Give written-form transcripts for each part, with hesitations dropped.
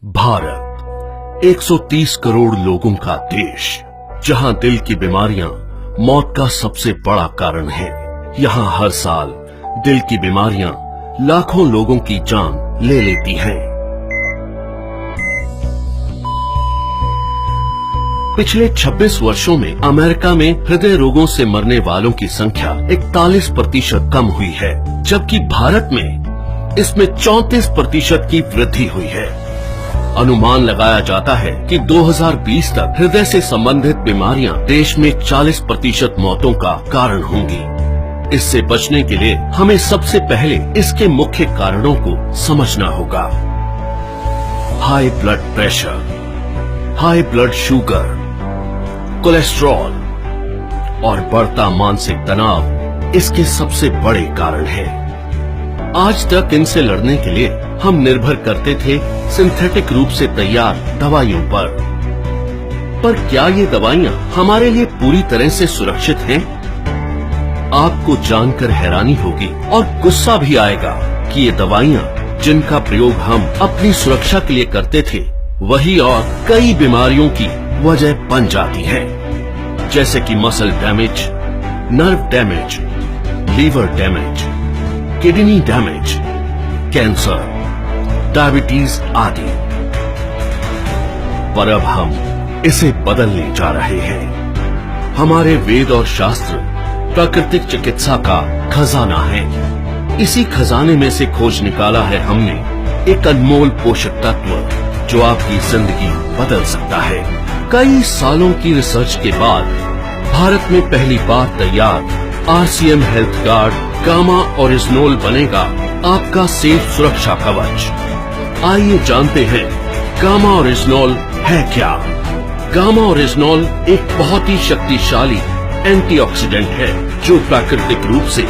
भारत 130 करोड़ लोगों का देश, जहां दिल की बीमारियां मौत का सबसे बड़ा कारण है। यहां हर साल दिल की बीमारियां लाखों लोगों की जान ले लेती हैं। पिछले 26 वर्षों में अमेरिका में हृदय रोगों से मरने वालों की संख्या 41% कम हुई है, जबकि भारत में इसमें 34% की वृद्धि हुई है। अनुमान लगाया जाता है कि 2020 तक हृदय से संबंधित बीमारियां देश में 40% मौतों का कारण होंगी। इससे बचने के लिए हमें सबसे पहले इसके मुख्य कारणों को समझना होगा। High blood pressure, high blood sugar, cholesterol और बढ़ता मानसिक तनाव इसके सबसे बड़े कारण हैं। आज तक इनसे लड़ने के लिए हम निर्भर करते थे सिंथेटिक रूप से तैयार दवाइयों पर क्या ये दवाइयां हमारे लिए पूरी तरह से सुरक्षित हैं? आपको जानकर हैरानी होगी और गुस्सा भी आएगा कि ये दवाइयां जिनका प्रयोग हम अपनी सुरक्षा के लिए करते थे, वही और कई बीमारियों की वजह बन जाती हैं, जैसे कि muscle damage, nerve damage, liver damage, kidney damage, cancer, diabetes आदि। पर अब हम इसे बदलने जा रहे हैं। हमारे वेद और शास्त्र प्राकृतिक चिकित्सा का खजाना है। इसी खजाने में से खोज निकाला है हमने एक अनमोल पोषक तत्व जो आपकी जिंदगी बदल सकता है। कई सालों की रिसर्च के बाद भारत में पहली बार तैयार RCM हेल्थ गार्ड गामा ओरिजिनोल बनेगा आपका सेफ सुरक्षा कवच। आइए जानते हैं गामा ओरिजिनोल है क्या। गामा ओरिजिनोल एक बहुत ही शक्तिशाली एंटीऑक्सीडेंट है जो प्राकृतिक रूप से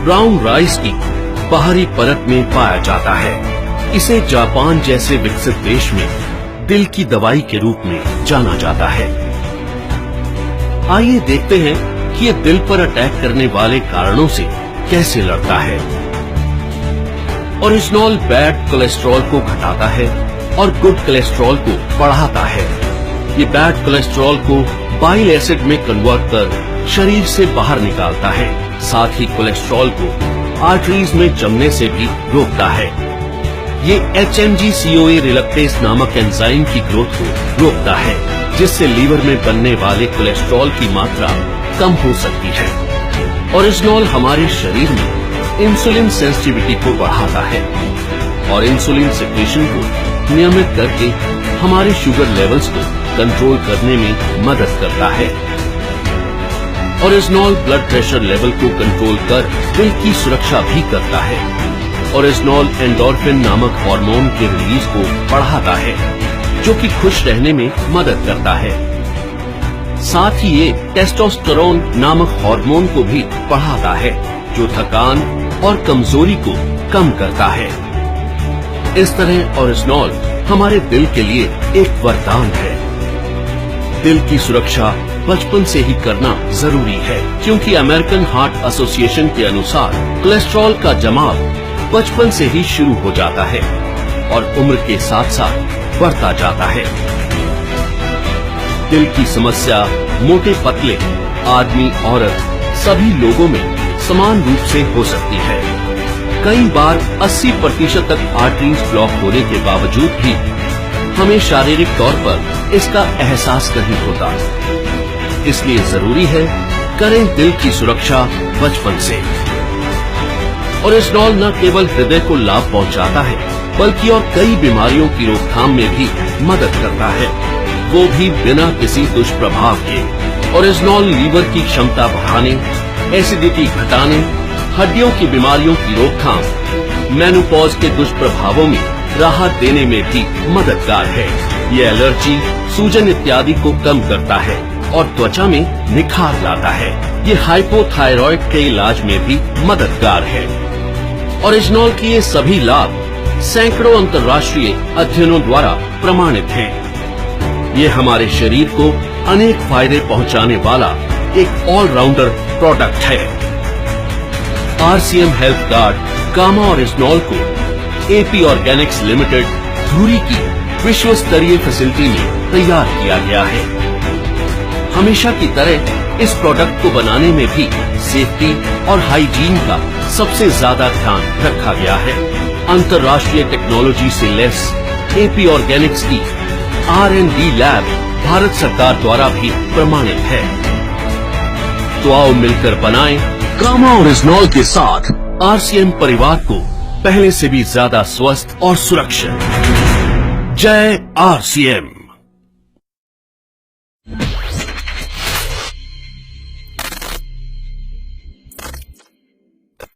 ब्राउन राइस की बाहरी परत में पाया जाता है। इसे जापान जैसे विकसित देश में दिल की दवाई के रूप में जाना जाता है। आइए देखते हैं कि ये दिल पर अटैक करने वाले कारणों से कैसे लड़ता है। ओरिजिनोल बैड कोलेस्ट्रॉल को घटाता है और गुड कोलेस्ट्रॉल को बढ़ाता है। ये बैड कोलेस्ट्रॉल को बाइल एसिड में कन्वर्ट कर शरीर से बाहर निकालता है। साथ ही कोलेस्ट्रॉल को आर्टरीज में जमने से भी रोकता है। ये HMG-CoA रिलक्टेस नामक एंजाइम की ग्रोथ को रोकता है, जिससे लीवर में बनने वाले कोलेस्ट्रॉल की मात्रा कम हो सकती है। ओरिजिनोल हमारे शरीर में इंसुलिन सेंसिटिविटी को बढ़ाता है और इंसुलिन सिक्रेशन को नियमित करके हमारे शुगर लेवल्स को कंट्रोल करने में मदद करता है। ओरिजिनोल ब्लड प्रेशर लेवल को कंट्रोल कर दिल की सुरक्षा भी करता है। ओरिजिनोल एंडोर्फिन नामक हार्मोन के रिलीज को बढ़ाता है, जो कि खुश रहने में मदद करता है। साथ ही ये टेस्टोस्टेरोन नामक हार्मोन को भी बढ़ाता है, जो थकान और कमजोरी को कम करता है। इस तरह ओरिजिनोल हमारे दिल के लिए एक वरदान है। दिल की सुरक्षा बचपन से ही करना जरूरी है, क्योंकि अमेरिकन हार्ट एसोसिएशन के अनुसार कोलेस्ट्रॉल का जमाव बचपन से ही शुरू हो जाता है और उम्र के साथ साथ बढ़ता जाता है। दिल की समस्या मोटे पतले आदमी औरत सभी लोगों में समान रूप से हो सकती है। कई बार 80% तक आर्टरीज ब्लॉक होने के बावजूद भी हमें शारीरिक तौर पर इसका एहसास नहीं होता। इसलिए जरूरी है करें दिल की सुरक्षा बचपन से। ओरिजिनोल न केवल हृदय को लाभ पहुंचाता है, बल्कि और कई बीमारियों की रोकथाम में भी मदद करता है, वो भी बिना किसी दुष्प्रभाव के। ओरिजिनोल लीवर की क्षमता बढ़ाने, एसिडिटी घटाने, हड्डियों की बीमारियों की रोकथाम, मेनोपॉज के दुष्प्रभावों में राहत देने में भी मददगार है। ये एलर्जी, सूजन इत्यादि को कम करता है और त्वचा में निखार लाता है। ये हाइपोथायरॉइड के इलाज में भी मददगार है। ओरिजिनोल के ये सभी लाभ सैकड़ों अंतर्राष्ट्रीय अध्ययनों द्वारा प्रमाणित हैं। ये हमारे शरीर को अनेक फायदे पहुंचाने वाला एक ऑलराउंडर प्रोडक्ट है। RCM हेल्थ गार्ड गामा ओरिजिनोल को AP ऑर्गेनिक्स लिमिटेड धुरी की विश्व स्तरीय फैसिलिटी में तैयार किया गया है। हमेशा की तरह इस प्रोडक्ट को बनाने में भी सेफ्टी और हाइजीन का सबसे ज्यादा ध्यान रखा गया है। अंतर्राष्ट्रीय टेक्नोलॉजी से लैस एपी ऑर्गेनिक्स की R&D लैब भारत सरकार द्वारा भी प्रमाणित है। तो आओ मिलकर बनाएं कामा ओरिजिनॉल के साथ RCM परिवार को पहले से भी ज्यादा स्वस्थ और सुरक्षित। जय RCM।